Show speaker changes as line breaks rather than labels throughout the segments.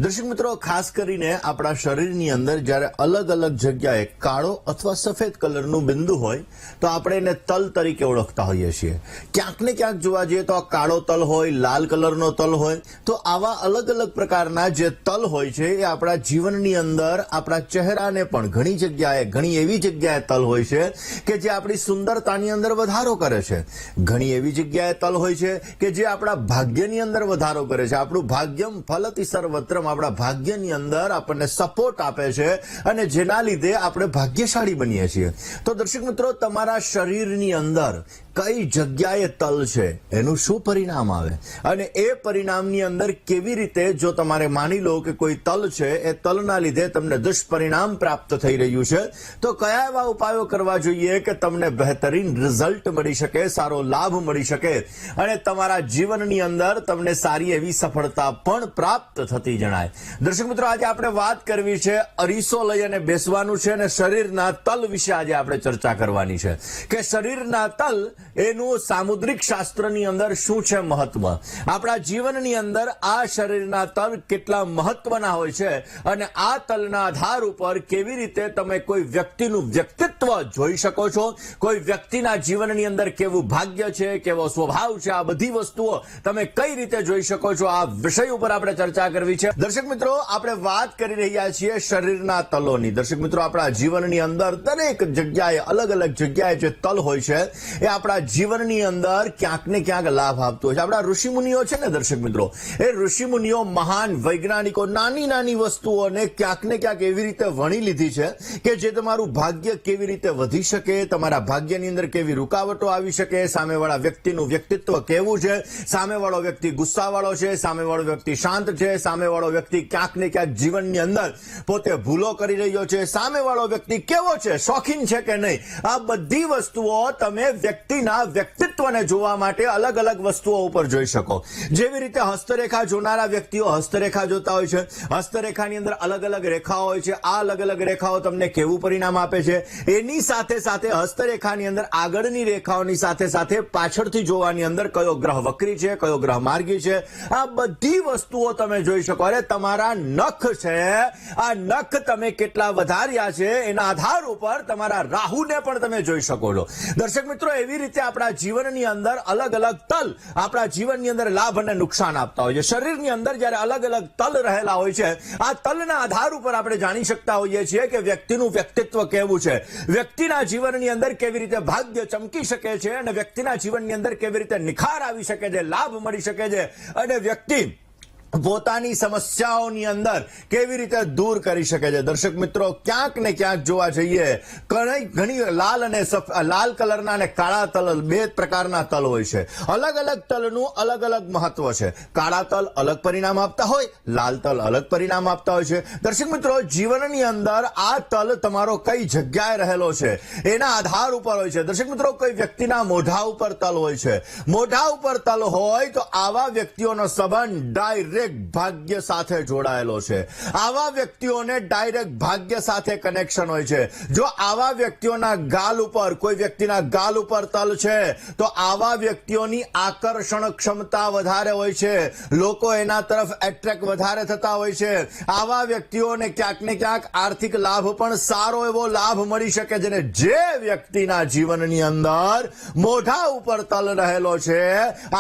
દર્શક મિત્રો, ખાસ કરીને આપણા શરીરની અંદર જ્યારે અલગ અલગ જગ્યાએ કાળો અથવા સફેદ કલરનું બિંદુ હોય તો આપણે એને તલ તરીકે ઓળખતા હોઈએ છીએ. ક્યાંક ને ક્યાંક જોવા જઈએ તો આ કાળો તલ હોય, લાલ કલરનો તલ હોય, તો આવા અલગ અલગ પ્રકારના જે તલ હોય છે એ આપણા જીવનની અંદર આપણા ચહેરાને પણ ઘણી જગ્યાએ, ઘણી એવી જગ્યાએ તલ હોય છે કે જે આપણી સુંદરતાની અંદર વધારો કરે છે. ઘણી એવી જગ્યાએ તલ હોય છે કે જે આપણા ભાગ્યની અંદર વધારો કરે છે. આપણું ભાગ્યમ ફલતિ સર્વત્રમ, આપણા ભાગ્યની અંદર આપણને સપોર્ટ આપે છે અને જેના લીધે આપણે ભાગ્યશાળી બનીએ છીએ. તો દર્શક મિત્રો, તમારા શરીરની અંદર કઈ જગ્યાએ તલ છે એનું શું પરિણામ આવે અને એ પરિણામની અંદર કેવી રીતે, જો તમારે માની લો કે કોઈ તલ છે, એ તલના લીધે તમને દુષ્પરિણામ પ્રાપ્ત થઈ રહ્યું છે, તો કયા એવા ઉપાયો કરવા જોઈએ કે તમને બહેતરીન રિઝલ્ટ મળી શકે, સારો લાભ મળી શકે અને તમારા જીવનની અંદર તમને સારી એવી સફળતા પણ પ્રાપ્ત થતી જણાય. દર્શક મિત્રો, આજે આપણે વાત કરવી છે, અરીસો લઈ અને બેસવાનું છે અને શરીરના તલ વિશે આજે આપણે ચર્ચા કરવાની છે કે શરીરના તલ એનું સામુદ્રિક શાસ્ત્રની અંદર શું છે મહત્વ, આપણા જીવનની અંદર આ શરીરના તલ કેટલા મહત્વના હોય છે અને આ તલના આધાર ઉપર કેવી રીતે તમે કોઈ વ્યક્તિનું વ્યક્તિત્વ જોઈ શકો છો, કોઈ વ્યક્તિના જીવનની અંદર કેવું ભાગ્ય છે, કેવો સ્વભાવ છે, આ બધી વસ્તુઓ તમે કઈ રીતે જોઈ શકો છો, આ વિષય ઉપર આપણે ચર્ચા કરવી છે. દર્શક મિત્રો, આપણે વાત કરી રહ્યા છીએ શરીરના તલોની. દર્શક મિત્રો, આપણા જીવનની અંદર દરેક જગ્યાએ, અલગ અલગ જગ્યાએ જે તલ હોય છે એ આપણા જીવનની અંદર ક્યાંક ને ક્યાંક લાભ આપતો હોય છે. આપણા ઋષિમુનિઓ છે ને દર્શક મિત્રો, એ ઋષિમુનિઓ મહાન વૈજ્ઞાનિકો નાની નાની વસ્તુઓને ક્યાંક ને ક્યાંક એવી રીતે વણી લીધી છે કે જે તમારું ભાગ્ય કેવી રીતે વધી શકે, તમારા ભાગ્યની અંદર કેવી રૂકાવટો આવી શકે, સામેવાળા વ્યક્તિનું વ્યક્તિત્વ કેવું છે, સામેવાળો વ્યક્તિ ગુસ્સાવાળો છે, સામેવાળો વ્યક્તિ શાંત છે, સામેવાળો વ્યક્તિ ક્યાંક ને ક્યાંક જીવનની અંદર પોતે ભૂલો કરી રહ્યો છે, સામેવાળો વ્યક્તિ કેવો છે, શોખીન છે કે નહીં, આ બધી વસ્તુઓ તમે વ્યક્તિના વ્યક્તિત્વને જોવા માટે અલગ અલગ વસ્તુઓ ઉપર જોઈ શકો. જેવી રીતે હસ્તરેખા જોનારા વ્યક્તિઓ હસ્તરેખા જોતા હોય છે, હસ્તરેખાની અંદર અલગ અલગ રેખાઓ હોય છે, આ અલગ અલગ રેખાઓ તમને કેવું પરિણામ આપે છે, એની સાથે સાથે હસ્તરેખાની અંદર આગળની રેખાઓની સાથે સાથે પાછળથી જોવાની અંદર કયો ગ્રહ વક્રી છે, કયો ગ્રહ માર્ગી છે, આ બધી વસ્તુઓ તમે જોઈ શકો. અરે તમારા નખ છે, આ નખ તમે કેટલા વધાર્યા છે એના આધાર ઉપર તમારા રાહુને પણ તમે જોઈ શકો છો. દર્શક મિત્રો, એવી રીતે આપણા જીવનની અંદર અલગ અલગ તલ આપણા જીવનની અંદર લાભ અને નુકસાન આપતા હોય છે. શરીરની અંદર જ્યારે અલગ અલગ તલ રહેલા હોય છે, આ તલના આધાર ઉપર આપણે જાણી શકતા હોઈએ છીએ કે વ્યક્તિનું વ્યક્તિત્વ કેવું છે, વ્યક્તિના જીવનની અંદર કેવી રીતે ભાગ્ય ચમકી શકે છે અને વ્યક્તિના જીવનની અંદર કેવી રીતે નિખાર આવી શકે છે, લાભ મળી શકે છે અને વ્યક્તિ પોતાની સમસ્યાઓની અંદર કેવી રીતે દૂર કરી શકે છે. દર્શક મિત્રો, ક્યાંક ને ક્યાંક જોવા જઈએ ઘણી લાલ અને લાલ કલરના અને કાળા તલ, બે પ્રકારના તલ હોય છે. અલગ અલગ તલનું અલગ અલગ મહત્વ છે. કાળા તલ અલગ પરિણામ આપતા હોય, લાલ તલ અલગ પરિણામ આપતા હોય છે. દર્શક મિત્રો, જીવનની અંદર આ તલ તમારો કઈ જગ્યાએ રહેલો છે એના આધાર ઉપર હોય છે. દર્શક મિત્રો, કોઈ વ્યક્તિના મોઢા ઉપર તલ હોય છે, મોઢા ઉપર તલ હોય તો આવા વ્યક્તિઓનો સંબંધ ડાયરેક્ટ ભાગ્ય સાથે જોડાયેલો છે. આવા વ્યક્તિઓને ડાયરેક્ટ ભાગ્ય સાથે કનેક્શન હોય છે. જો આવા વ્યક્તિઓના ગાલ ઉપર, કોઈ વ્યક્તિના ગાલ ઉપર તલ છે તો આવા વ્યક્તિઓની આકર્ષણ ક્ષમતા વધારે હોય છે, લોકો એના તરફ એટ્રેક્ટ વધારે થતા હોય છે. આવા વ્યક્તિઓને ક્યાંક ને ક્યાંક આર્થિક લાભ પણ સારો એવો લાભ મળી શકે છે. જે વ્યક્તિના જીવનની અંદર મોઢા ઉપર તલ રહેલો છે,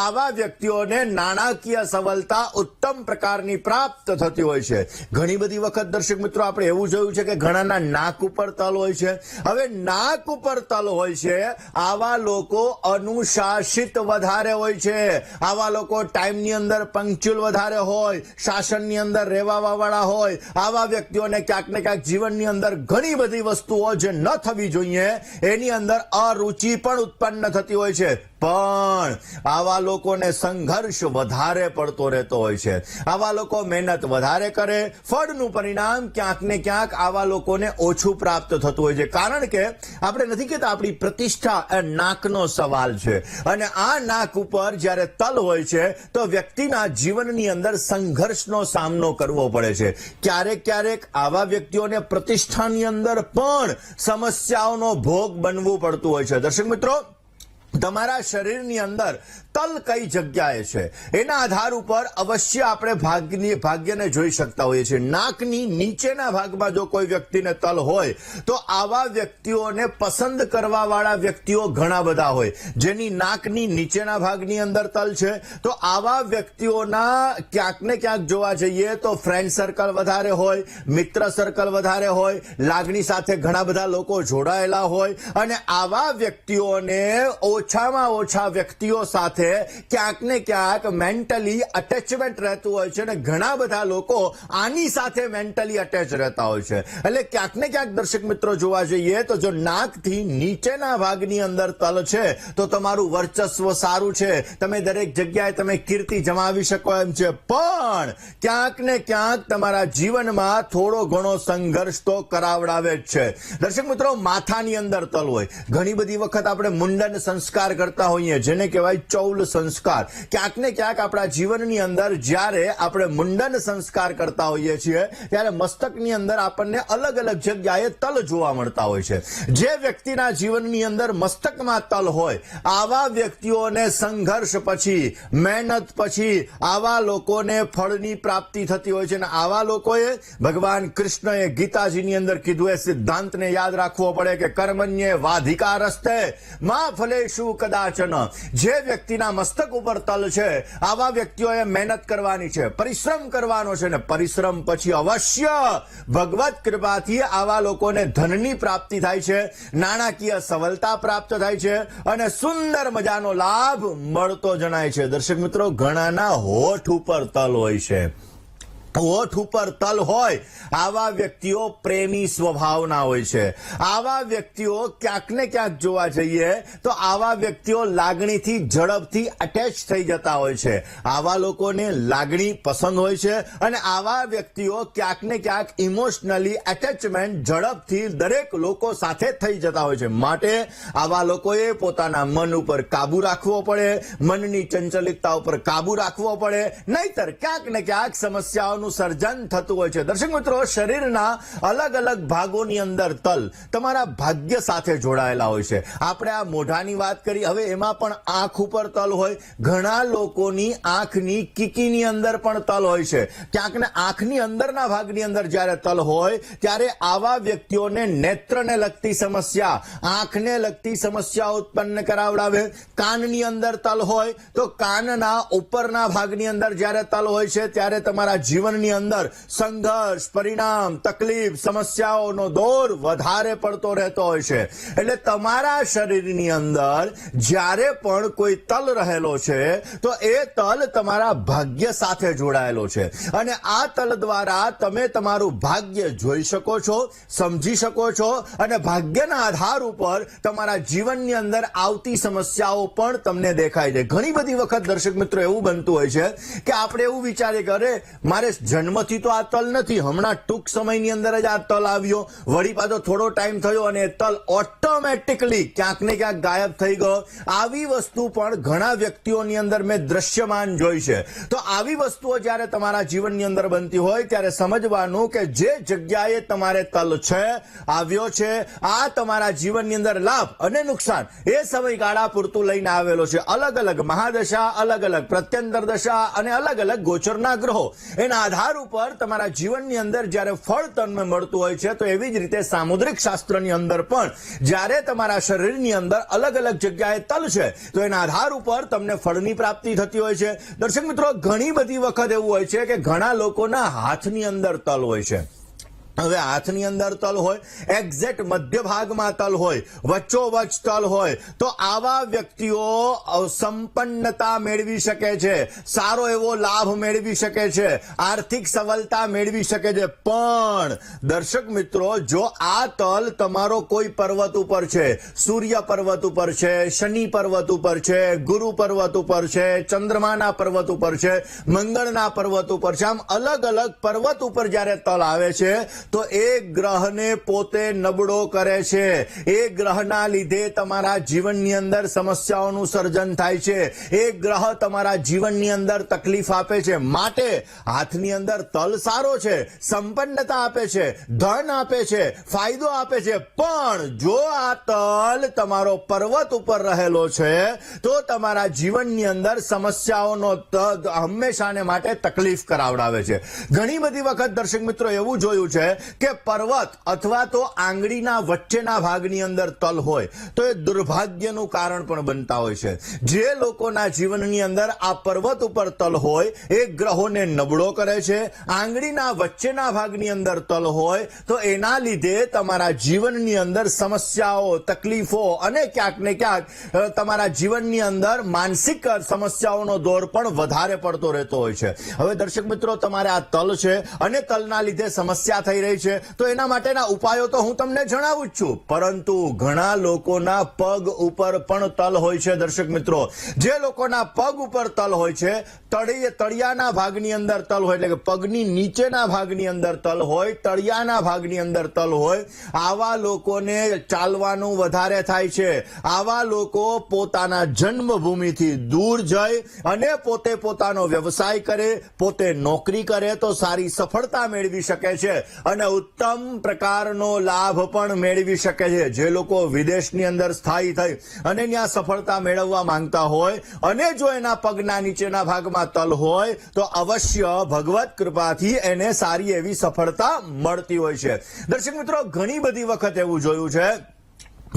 આવા વ્યક્તિઓને નાણાકીય સફળતા ઉત્તમ પ્રકારની પ્રાપ્ત થતી હોય છે. ઘણી બધી વખત દર્શક મિત્રો, આપણે એવું જોયું છે કે ઘણાના નાક ઉપર તલ હોય છે. હવે નાક ઉપર તલ હોય છે, આવા લોકો અનુશાસિત વધારે હોય છે, આવા લોકો ટાઈમની અંદર પંક્ચ્યુઅલ વધારે હોય, શાસનની અંદર રહેવા વાળા હોય. આવા વ્યક્તિઓને ક્યાંક ને ક્યાંક જીવનની અંદર ઘણી બધી વસ્તુઓ જે ન થવી જોઈએ એની અંદર અરુચિ પણ ઉત્પન્ન થતી હોય છે. પણ આવા લોકોને સંઘર્ષ વધારે પડતો રહેતો હોય છે. આવા લોકો મહેનત વધારે કરે, ફળનું પરિણામ ક્યાંક ને ક્યાંક આવા લોકોને ઓછું પ્રાપ્ત થતું હોય છે. કારણ કે આપણે નથી કહેતા આપણી પ્રતિષ્ઠા એ નાકનો સવાલ છે અને આ નાક ઉપર જ્યારે તલ હોય છે તો વ્યક્તિના જીવનની અંદર સંઘર્ષનો સામનો કરવો પડે છે. ક્યારેક ક્યારેક આવા વ્યક્તિઓને પ્રતિષ્ઠાની અંદર પણ સમસ્યાઓનો ભોગ બનવું પડતું હોય છે. દર્શક મિત્રો, તમારા શરીરની અંદર તલ કઈ જગ્યાએ છે એના આધાર ઉપર અવશ્ય આપણે ભાગ્યને જોઈ શકતા હોઈએ છીએ. નાકની નીચેના ભાગમાં જો કોઈ વ્યક્તિને તલ હોય તો આવા વ્યક્તિઓને પસંદ કરવા વાળા વ્યક્તિઓ ઘણા બધા હોય. જેની નાકની નીચેના ભાગની અંદર તલ છે તો આવા વ્યક્તિઓના ક્યાંક ને ક્યાંક જોવા જઈએ તો ફ્રેન્ડ સર્કલ વધારે હોય, મિત્ર સર્કલ વધારે હોય, લાગણી સાથે ઘણા બધા લોકો જોડાયેલા હોય અને આવા વ્યક્તિઓને ઓછામાં ઓછા વ્યક્તિઓ સાથે ક્યાંક ને ક્યાંક મેન્ટલી અટેચમેન્ટ રહેતું હોય છે અને ઘણા બધા લોકો આની સાથે મેન્ટલી અટેચ રહેતા હોય છે. એટલે ક્યાંક ને ક્યાંક દર્શક મિત્રો જોવા જઈએ તો જો નાકથી નીચેના ભાગની અંદર તલ છે તો તમારું વર્ચસ્વ સારું છે, તમે દરેક જગ્યાએ તમે કીર્તિ જમાવી શકો એમ છે, પણ ક્યાંક ને ક્યાંક તમારા જીવનમાં થોડો ઘણો સંઘર્ષ તો કરાવડાવે જ છે. દર્શક મિત્રો, માથાની અંદર તલ હોય, ઘણી બધી વખત આપણે મુંડન સંસ્કાર કરતા હોઈએ જેને કહેવાય ચૌલ સંસ્કાર. ક્યાંક ને ક્યાંક આપણા જીવનની અંદર જ્યારે આપણે મુંડન સંસ્કાર કરતા હોઈએ છીએ ત્યારે મસ્તકની અંદર આપણને અલગ અલગ જગ્યાએ તલ જોવા મળતા હોય છે. જે વ્યક્તિના જીવનની અંદર મસ્તકમાં તલ હોય આવા વ્યક્તિઓને સંઘર્ષ પછી, મહેનત પછી આવા લોકોને ફળની પ્રાપ્તિ થતી હોય છે અને આવા લોકોએ ભગવાન કૃષ્ણએ ગીતાજીની અંદર કીધું એ સિદ્ધાંતને યાદ રાખવો પડે કે કર્મણ્યે વાધિકારસ્તે માં ફલેષુ કદાચન. જે વ્યક્તિના મસ્તક ઉપર તલ છે આવા વ્યક્તિઓએ મહેનત કરવાની છે, પરિશ્રમ કરવાનો છે ને પરિશ્રમ પછી અવશ્ય ભગવત કૃપાથી આવા લોકોને ધનની પ્રાપ્તિ થાય છે, નાણાકીય સફળતા પ્રાપ્ત થાય છે અને સુંદર મજાનો લાભ મળતો જણાય છે. દર્શક મિત્રો, ઘણાના હોઠ ઉપર તલ હોય છે. હોઠ ઉપર તલ હોય આવા વ્યક્તિઓ પ્રેમી સ્વભાવના હોય છે. આવા વ્યક્તિઓ ક્યાંક ને ક્યાંક જોવા જઈએ તો આવા વ્યક્તિઓ લાગણીથી ઝડપથી અટેચ થઈ જતા હોય છે. આવા લોકોને લાગણી પસંદ હોય છે અને આવા વ્યક્તિઓ ક્યાંક ને ક્યાંક ઇમોશનલી એટેચમેન્ટ ઝડપથી દરેક લોકો સાથે થઈ જતા હોય છે. માટે આવા લોકોએ પોતાના મન ઉપર કાબુ રાખવો પડે, મનની ચંચલિતતા ઉપર કાબુ રાખવો પડે, નહીતર ક્યાંક ને ક્યાંક સમસ્યાઓનું સર્જન થતું હોય છે. દર્શક મિત્રો, શરીરના અલગ અલગ ભાગોની અંદર તલ તમારા ભાગ્ય સાથે જોડાયેલા હોય છે. આપણે આ મોઢાની વાત કરી, હવે એમાં પણ આંખ ઉપર તલ હોય. ઘણા લોકોની આંખની કીકીની અંદર પણ તલ હોય છે. ક્યાંક ને આંખની અંદરના ભાગની અંદર જ્યારે તલ હોય ત્યારે આવા વ્યક્તિઓને નેત્રને લગતી સમસ્યા, આંખને લગતી સમસ્યા ઉત્પન્ન કરાવડાવે. કાનની અંદર તલ હોય તો કાનના ઉપરના ભાગની અંદર જ્યારે તલ હોય છે ત્યારે તમારા જીવનની અંદર સંઘર્ષ, પરિણામ, તકલીફ, સમસ્યાઓનો દોર વધારે પડતો રહેતો હોય છે. એટલે તમારા શરીરની અંદર જ્યારે પણ કોઈ તલ રહેલો છે તો એ તલ તમારા ભાગ્ય સાથે જોડાયેલો છે અને આ તલ દ્વારા તમે તમારું ભાગ્ય જોઈ શકો છો, સમજી શકો છો અને ભાગ્યના આધાર ઉપર તમારા જીવનની અંદર આવતી સમસ્યાઓ પણ તમને દેખાય છે. ઘણી બધી વખત દર્શક મિત્રો એવું બનતું હોય છે કે આપણે એવું વિચારીએ કે અરે મારે જન્મથી તો આ તલ નથી, હમણાં ટૂંક સમયની અંદર જ આ તલ આવ્યો, વળી પાછો થોડો ટાઈમ થયો અને એ તલ ઓટોમેટિકલી ક્યાંક ને ક્યાંક ગાયબ થઈ ગયો. આવી વસ્તુ પણ ઘણા વ્યક્તિઓની અંદર મેં દ્રશ્યમાન જોઈ છે. તો આવી વસ્તુઓ જ્યારે તમારા જીવનની અંદર બનતી હોય ત્યારે સમજવાનું કે જે જગ્યાએ તમારે તલ છે, આવ્યો છે, આ તમારા જીવનની અંદર લાભ અને નુકસાન એ સમયગાળા પૂરતું લઈને આવેલો છે. અલગ અલગ મહાદશા, અલગ અલગ પ્રત્યંતર દશા અને અલગ અલગ ગોચરના ગ્રહો, એના આધાર ઉપર તમારા જીવનની અંદર જ્યારે ફળ તમને મળતું હોય છે તો એવી જ રીતે સામુદ્રિક શાસ્ત્રની અંદર પણ જ્યારે તમારા શરીરની અંદર અલગ અલગ જગ્યાએ તલ છે તો એના આધાર ઉપર તમને ફળની પ્રાપ્તિ થતી હોય છે. દર્શક મિત્રો, ઘણી બધી વખત એવું હોય છે કે ઘણા લોકોના હાથની અંદર તલ હોય છે. હવે હાથની અંદર તલ હોય, એક્ઝેક્ટ મધ્ય ભાગમાં તલ હોય, વચ્ચોવચ તલ હોય તો આવા વ્યક્તિઓ સંપન્નતા મેળવી શકે છે, સારો એવો લાભ મેળવી શકે છે, આર્થિક સફળતા મેળવી શકે છે. પણ દર્શક મિત્રો, જો આ તલ તમારો કોઈ પર્વત ઉપર છે, સૂર્ય પર્વત ઉપર છે, શનિ પર્વત ઉપર છે, ગુરુ પર્વત ઉપર છે, ચંદ્રમાના પર્વત ઉપર છે, મંગળના પર્વત ઉપર છે, આમ અલગ અલગ પર્વત ઉપર જ્યારે તલ આવે છે તો એ ગ્રહને પોતે નબળો કરે છે. એ ગ્રહના લીધે તમારા જીવનની અંદર સમસ્યાઓનું સર્જન થાય છે. એ ગ્રહ તમારા જીવનની અંદર તકલીફ આપે છે. માટે હાથની અંદર તલ સારો છે, સંપન્નતા આપે છે, ધન આપે છે, ફાયદો આપે છે, પણ જો આ તલ તમારો પર્વત ઉપર રહેલો છે તો તમારા જીવનની અંદર સમસ્યાઓનો હંમેશાને માટે તકલીફ કરાવડાવે છે. ઘણી બધી વખત દર્શક મિત્રો એવું જોયું છે કે પર્વત અથવા તો આંગળીના વચ્ચેના ભાગની અંદર તલ હોય તો એ દુર્ભાગ્યનું કારણ પણ બનતા હોય છે. જે લોકોના જીવનની અંદર આ પર્વત ઉપર તલ હોય એ ગ્રહોને નબળો કરે છે. આંગળીના વચ્ચેના ભાગની અંદર તલ હોય તો એના લીધે તમારા જીવનની અંદર સમસ્યાઓ, તકલીફો અને ક્યાંક ને ક્યાંક તમારા જીવનની અંદર માનસિક સમસ્યાઓનો દોર પણ વધારે પડતો રહેતો હોય છે. હવે દર્શક મિત્રો, તમારે આ તલ છે અને તલના લીધે સમસ્યા થઈ રહી છે તો એના માટેના ઉપાયો તો હું તમને જણાવું જ છું, પરંતુ ઘણા લોકોના પગ ઉપર પણ તલ હોય છે. દર્શક મિત્રો, જે લોકોના પગ ઉપર તલ હોય છે, તળિયાના ભાગની અંદર તલ હોય, એટલે કે પગની નીચેના ભાગની અંદર તલ હોય, તળિયાના ભાગની અંદર તલ હોય, આવા લોકોને ચાલવાનું વધારે થાય છે. આવા લોકો પોતાના જન્મભૂમિથી દૂર જાય અને પોતે પોતાનો વ્યવસાય કરે, પોતે નોકરી કરે તો સારી સફળતા મેળવી શકે છે અને ઉત્તમ પ્રકારનો લાભ પણ મેળવી શકે છે. જે લોકો વિદેશની અંદર સ્થાયી થઈ અને ત્યાં સફળતા મેળવવા માંગતા હોય અને જો એના પગના નીચેના ભાગમાં તલ હોય તો અવશ્ય ભગવત કૃપાથી એને સારી એવી સફળતા મળતી હોય છે. દર્શક મિત્રો, ઘણી બધી વખત એવું જોયું છે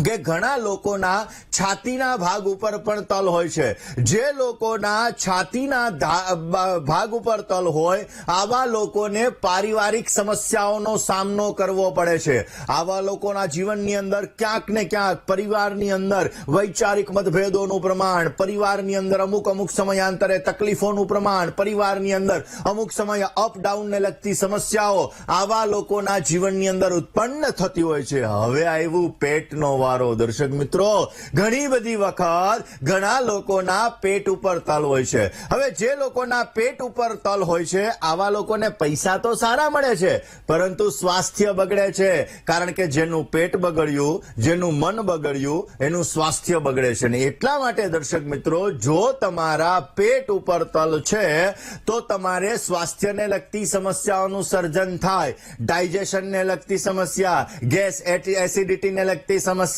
કે ઘણા લોકોના છાતીના ભાગ ઉપર પણ તલ હોય છે. જે લોકોના છાતીના ભાગ ઉપર તલ હોય આવા લોકોને પારિવારિક સમસ્યાઓનો સામનો કરવો પડે છે. આવા લોકોના જીવનની અંદર ક્યાંક ને ક્યાંક પરિવારની અંદર વૈચારિક મતભેદોનું પ્રમાણ, પરિવારની અંદર અમુક સમયાંતરે તકલીફોનું પ્રમાણ, પરિવારની અંદર અમુક સમય અપડાઉનને લગતી સમસ્યાઓ આવા લોકોના જીવનની અંદર ઉત્પન્ન થતી હોય છે. હવે આવ્યું પેટનો વારો. દર્શક મિત્રો, ઘણી બધી વખત ઘણા લોકોના પેટ ઉપર તલ હોય છે. હવે જે લોકોના પેટ ઉપર તલ હોય છે આવા લોકોને પૈસા તો સારા મળે છે પરંતુ સ્વાસ્થ્ય બગડે છે. કારણ કે જેનું પેટ બગડ્યું, જેનું મન બગડ્યું, એનું સ્વાસ્થ્ય બગડે છે. ને એટલા માટે દર્શક મિત્રો, જો તમારા પેટ ઉપર તલ છે તો તમારે સ્વાસ્થ્યને લગતી સમસ્યાઓનું સર્જન થાય. ડાયજેશનને લગતી સમસ્યા, ગેસ એસિડિટીને લગતી સમસ્યાઓ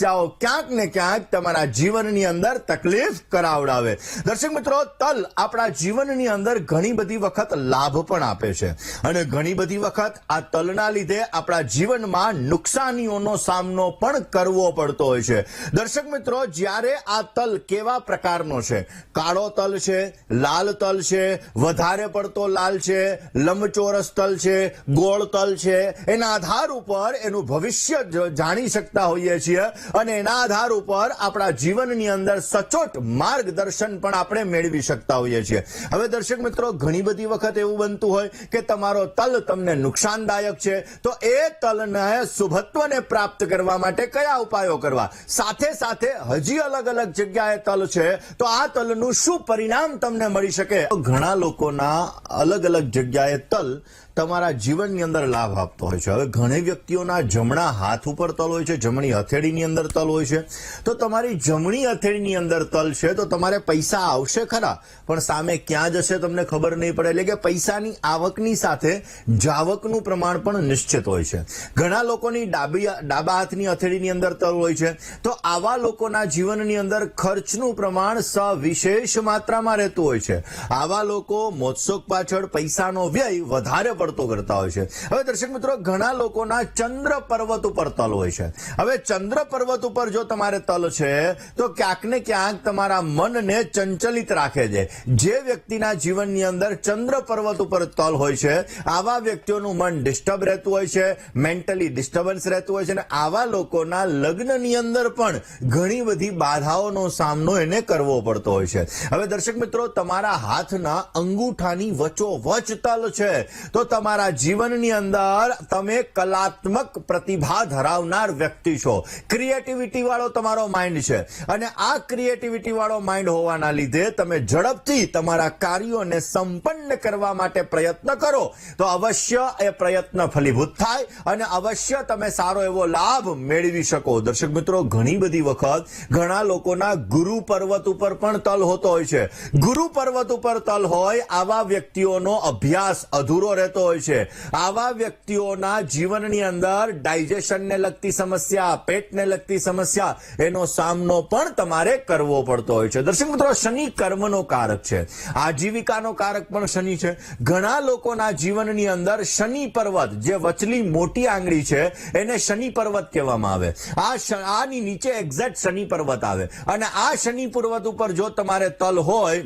ક્યાંક ને ક્યાંક તમારા જીવનની અંદર તકલીફ કરાવડાવે. દર્શક મિત્રો, તલ આપણા જીવનની અંદર ઘણી બધી વખત લાભ પણ આપે છે અને ઘણી બધી વખત આ તલના લીધે આપણા જીવનમાં નુકસાનીઓનો સામનો પણ કરવો પડતો હોય છે. દર્શક મિત્રો, જ્યારે આ તલ કેવા પ્રકારનો છે, કાળો તલ છે, લાલ તલ છે, વધારે પડતો લાલ છે, લંબચોરસ તલ છે, ગોળ તલ છે, એના આધાર ઉપર એનું ભવિષ્ય જાણી શકતા હોઈએ છીએ અને એના આધાર ઉપર આપણા જીવનની અંદર સચોટ માર્ગદર્શન પણ આપણે મેળવી શકતા હોઈએ છીએ. હવે દર્શક મિત્રો, ઘણી બધી વખત એવું બનતું હોય કે તમારો તલ તમને નુકસાનદાયક છે તો એ તલને શુભત્વને પ્રાપ્ત કરવા માટે કયા ઉપાયો કરવા, સાથે સાથે હજી અલગ અલગ જગ્યાએ તલ છે તો આ તલનું શું પરિણામ તમને મળી શકે. ઘણા લોકોના અલગ અલગ જગ્યાએ તલ તમારા જીવનની અંદર લાભ આપતો હોય છે. હવે ઘણી વ્યક્તિઓના જમણા હાથ ઉપર તલ હોય છે, જમણી હથેળીની અંદર તલ હોય છે. તો તમારી જમણી હથેળીની અંદર તલ છે તો તમારે પૈસા આવશે ખરા, પણ સામે ક્યાં જશે તમને ખબર નહીં પડે. એટલે કે પૈસાની આવકની સાથે જાવકનું પ્રમાણ પણ નિશ્ચિત હોય છે. ઘણા લોકોની ડાબા હાથની હથેળીની અંદર તલ હોય છે તો આવા લોકોના જીવનની અંદર ખર્ચનું પ્રમાણ સવિશેષ માત્રામાં રહેતું હોય છે. આવા લોકો મોજશોખ પાછળ પૈસાનો વ્યય વધારે પડતો કરતા હોય છે. હવે દર્શક મિત્રો, ઘણા લોકોના ચંદ્ર પર્વત ઉપર તલ હોય છે. હવે ચંદ્ર પર્વત ઉપર જો તમારે તલ છે તો ક્યાંક ને ક્યાંક તમારા મનને ચંચલિત રાખે છે. જે વ્યક્તિના જીવનની અંદર ચંદ્ર પર્વત ઉપર તલ હોય છે આવા વ્યક્તિઓનું મન ડિસ્ટર્બ રહેતું હોય છે, મેન્ટલી ડિસ્ટર્બન્સ રહેતું હોય છે અને આવા લોકોના લગ્નની અંદર પણ ઘણી બધી બાધાઓનો સામનો એને કરવો પડતો હોય છે. હવે દર્શક મિત્રો, તમારા હાથના અંગૂઠાની વચ્ચોવચ તલ છે તો તમારા જીવનની અંદર તમે કલાત્મક પ્રતિભા ધરાવનાર વ્યક્તિ છો, ક્રિએટિવિટી વાળો તમારો માઇન્ડ છે, અને આ ક્રિએટિવિટી વાળો માઇન્ડ હોવાના લીધે તમે ઝડપથી તમારા કાર્યોને સંપન્ન કરવા માટે પ્રયત્ન કરો તો અવશ્ય એ પ્રયત્ન ફલીભૂત થાય અને અવશ્ય તમે સારો એવો લાભ મેળવી શકો. દર્શક મિત્રો, ઘણી બધી વખત ઘણા લોકોના ગુરુ પર્વત ઉપર પણ તલ હોતો હોય છે. ગુરુ પર્વત ઉપર તલ હોય આવા વ્યક્તિઓનો અભ્યાસ અધૂરો રહેતો હોય છે. આવા વ્યક્તિઓના જીવનની અંદર ડાયજેશનને લગતી સમસ્યા, પેટને લગતી સમસ્યા, એનો સામનો પણ તમારે કરવો પડતો હોય છે. દર્શક મિત્રો, શનિ કર્મનો કારક છે, આજીવિકાનો કારક પણ શનિ છે. ઘણા લોકોના જીવનની અંદર શનિ પર્વત, જે વચલી મોટી આંગળી છે, એને શનિ પર્વત કહેવામાં આવે. આની નીચે એક્ઝેક્ટ શનિ પર્વત આવે, અને આ શનિ પર્વત ઉપર જો તમારે તલ હોય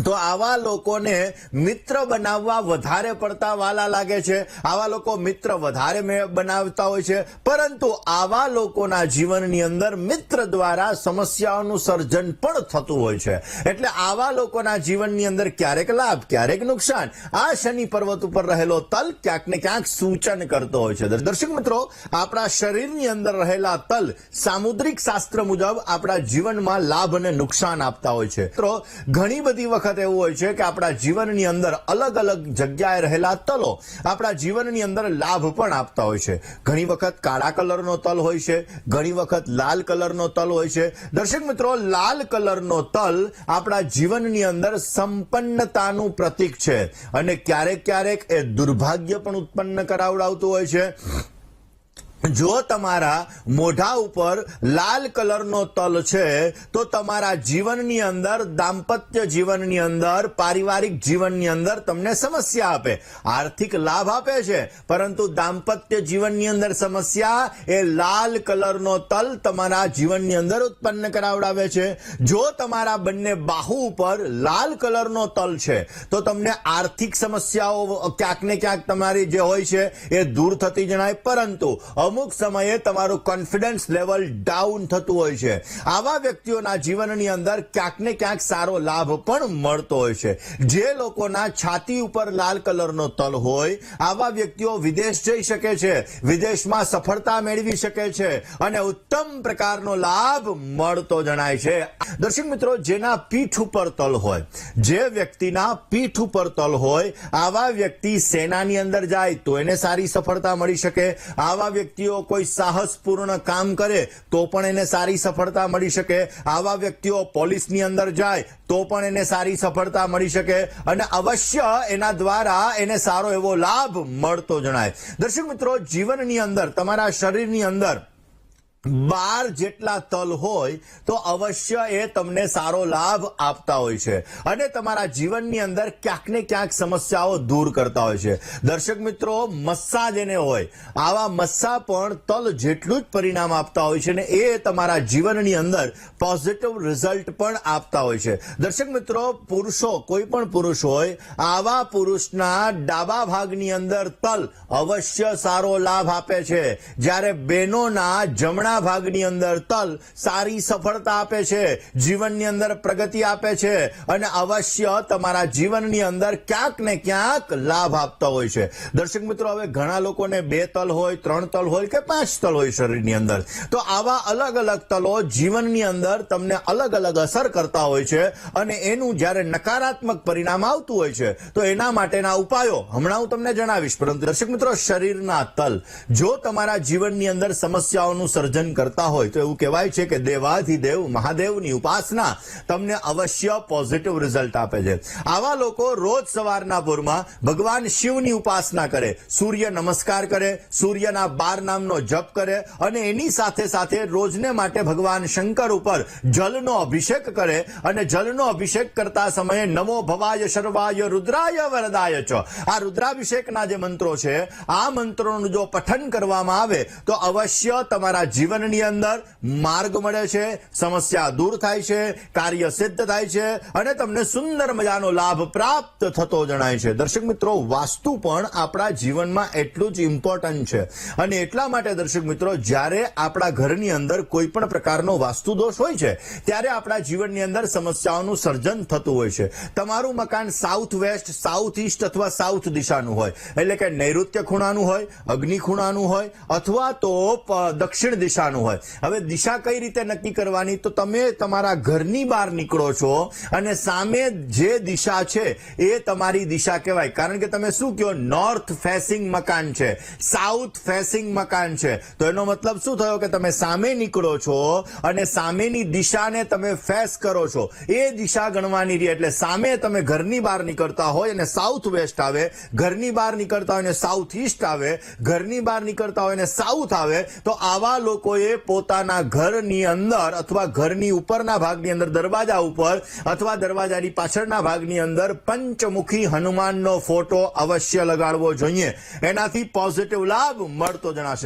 તો આવા લોકોને મિત્ર બનાવવા વધારે પડતા વાલા લાગે છે. આવા લોકો મિત્ર વધારે બનાવતા હોય છે, પરંતુ આવા લોકોના જીવનની અંદર મિત્ર દ્વારા સમસ્યાઓનું સર્જન પણ થતું હોય છે. એટલે આવા લોકોના જીવનની અંદર ક્યારેક લાભ, ક્યારેક નુકસાન આ શનિ પર્વત ઉપર રહેલો તલ ક્યાંક ને ક્યાંક સૂચન કરતો હોય છે. દર્શક મિત્રો, આપણા શરીરની અંદર રહેલા તલ સામુદ્રિક શાસ્ત્ર મુજબ આપણા જીવનમાં લાભ અને નુકસાન આપતા હોય છે. મિત્રો, ઘણી બધી વખત એવું હોય છે કે આપણા જીવનની અંદર અલગ અલગ જગ્યાએ રહેલા તલો આપણા જીવનની અંદર લાભ પણ આપતા હોય છે. ઘણી વખત કાળા કલરનો તલ હોય છે, ઘણી વખત લાલ કલરનો તલ હોય છે. દર્શક મિત્રો, લાલ કલરનો તલ આપણા જીવનની અંદર સંપન્નતાનું પ્રતીક છે, અને ક્યારેક ક્યારેક એ દુર્ભાગ્ય પણ ઉત્પન્ન કરાવડાવતું હોય છે. જો તમારા મોઢા ઉપર લાલ કલરનો તલ છે તો તમારા જીવનની અંદર, દાંપત્ય જીવનની અંદર, પારિવારિક જીવનની અંદર તમને સમસ્યા આપે. આર્થિક લાભ આપે છે, પરંતુ દાંપત્ય જીવનની અંદર સમસ્યા એ લાલ કલરનો તલ તમારા જીવનની અંદર ઉત્પન્ન કરાવડાવે છે. જો તમારા બંને બાહુ ઉપર લાલ કલરનો તલ છે તો તમને આર્થિક સમસ્યાઓ ક્યાંક ને ક્યાંક તમારી જે હોય છે એ દૂર થતી જણાય, પરંતુ અમુક સમયે તમારું કોન્ફિડન્સ લેવલ ડાઉન થતું હોય છે. આવા વ્યક્તિઓના જીવનની અંદર ક્યાંક ને ક્યાંક સારો લાભ પણ મળતો હોય છે. જે લોકોના છાતી ઉપર લાલ કલરનો તલ હોય આવા વ્યક્તિઓ વિદેશ જઈ શકે છે, વિદેશમાં સફળતા મેળવી શકે છે, અને ઉત્તમ પ્રકારનો લાભ મળતો જણાય છે. દર્શક મિત્રો, જેના પીઠ ઉપર તલ હોય, જે વ્યક્તિના પીઠ ઉપર તલ હોય, આવા વ્યક્તિ સેનાની અંદર જાય તો એને સારી સફળતા મળી શકે. આવા વ્યક્તિઓ કોઈ સાહસપૂર્ણ કામ કરે તો પણ એને સારી સફળતા મળી શકે. આવા વ્યક્તિઓ પોલીસની અંદર જાય તો પણ એને સારી સફળતા મળી શકે, અને અવશ્ય એના દ્વારા એને સારો એવો લાભ મળતો જણાય. દર્શક મિત્રો, જીવનની અંદર, તમારા શરીરની અંદર 12 જેટલા તલ હોય તો અવશ્ય એ તમને સારો લાભ આપતા હોય છે, અને તમારા જીવનની અંદર ક્યાંક ને ક્યાંક સમસ્યાઓ દૂર કરતા હોય છે. દર્શક મિત્રો, મસ્સા જેને હોય, આવા મસ્સા પણ તલ જેટલું જ પરિણામ આપતા હોય છે, ને એ તમારા જીવનની અંદર પોઝિટિવ રિઝલ્ટ પણ આપતા હોય છે. દર્શક મિત્રો, પુરુષો, કોઈ પણ પુરુષ હોય, આવા પુરુષના ડાબા ભાગની અંદર તલ અવશ્ય સારો લાભ આપે છે, જ્યારે બહેનોના જમણા ભાગની અંદર તલ સારી સફળતા આપે છે, જીવનની અંદર પ્રગતિ આપે છે, અને અવશ્ય તમારા જીવનની અંદર ક્યાંક ને ક્યાંક લાભ આપતા હોય છે. દર્શક મિત્રો, હવે ઘણા લોકોને 2 તલ હોય, 3 તલ હોય કે 5 તલ હોય શરીરની અંદર, તો આવા અલગ અલગ તલો જીવનની અંદર તમને અલગ અલગ અસર કરતા હોય છે, અને એનું જ્યારે નકારાત્મક પરિણામ આવતું હોય છે તો એના માટેના ઉપાયો હમણાં હું તમને જણાવીશ. પરંતુ દર્શક મિત્રો, શરીરના તલ જો તમારા જીવનની અંદર સમસ્યાઓનું સર્જન કરતા હોય તો એવું કહેવાય છે કે દેવાધિદેવ મહાદેવની ઉપાસના તમને અવશ્ય પોઝિટિવ રિઝલ્ટ આપે છે. આવા લોકો રોજ સવારના પોરમાં ભગવાન શિવની ઉપાસના કરે, સૂર્ય નમસ્કાર કરે, સૂર્યના 12 નામનો જપ કરે, અને એની સાથે સાથે રોજને માટે ભગવાન શંકર ઉપર જલનો અભિષેક કરે, અને જલનો અભિષેક કરતા સમયે નમો ભવાય શર્વાય રુદ્રાય વરદાય ચ, આ રુદ્રાભિષેકના જે મંત્રો છે, આ મંત્રોનું જો પઠન કરવામાં આવે તો અવશ્ય તમારા જીવન જીવનની અંદર માર્ગ મળે છે, સમસ્યા દૂર થાય છે, કાર્ય સિદ્ધ થાય છે અને તમને સુંદર મજાનો લાભ પ્રાપ્ત થતો જણાય છે. દર્શક મિત્રો, વાસ્તુ પણ આપણા જીવનમાં એટલું જ ઇમ્પોર્ટન્ટ છે અને એટલા માટે દર્શક મિત્રો, જ્યારે આપણા ઘરની અંદર કોઈ પણ પ્રકારનો વાસ્તુ દોષ હોય છે ત્યારે આપણા જીવનની અંદર સમસ્યાઓનું સર્જન થતું હોય છે. તમારું મકાન સાઉથ વેસ્ટ, સાઉથ ઈસ્ટ અથવા સાઉથ દિશાનું હોય, એટલે કે નૈઋત્ય ખૂણાનું હોય, અગ્નિ ખૂણાનું હોય અથવા તો દક્ષિણ દિશાનું હોય. હવે દિશા કઈ રીતે નક્કી કરવાની? તો તમે તમારા ઘરની બહાર નીકળો છો અને સામે જે દિશા છે એ તમારી દિશા કહેવાય. કારણ કે તમે શું કહો, નોર્થ ફેસિંગ મકાન છે, સાઉથ ફેસિંગ મકાન છે, તો એનો મતલબ શું થયો કે તમે સામે નીકળો છો અને સામેની દિશાને તમે ફેસ કરો છો, એ દિશા ગણવાની રહી. એટલે સામે તમે ઘરની બહાર નીકળતા હોય અને સાઉથ વેસ્ટ આવે, ઘરની બહાર નીકળતા હોય અને સાઉથ ઈસ્ટ આવે, ઘરની બહાર નીકળતા હોય અને સાઉથ આવે, તો આવા લોકોએ પોતાના ઘરની અંદર અથવા ઘરની ઉપરના ભાગની અંદર દરવાજા ઉપર અથવા દરવાજાની પાછળના ભાગની અંદર પંચમુખી હનુમાનનો ફોટો અવશ્ય લગાડવો જોઈએ. એનાથી પોઝિટિવ લાભ મળતો જણાશે.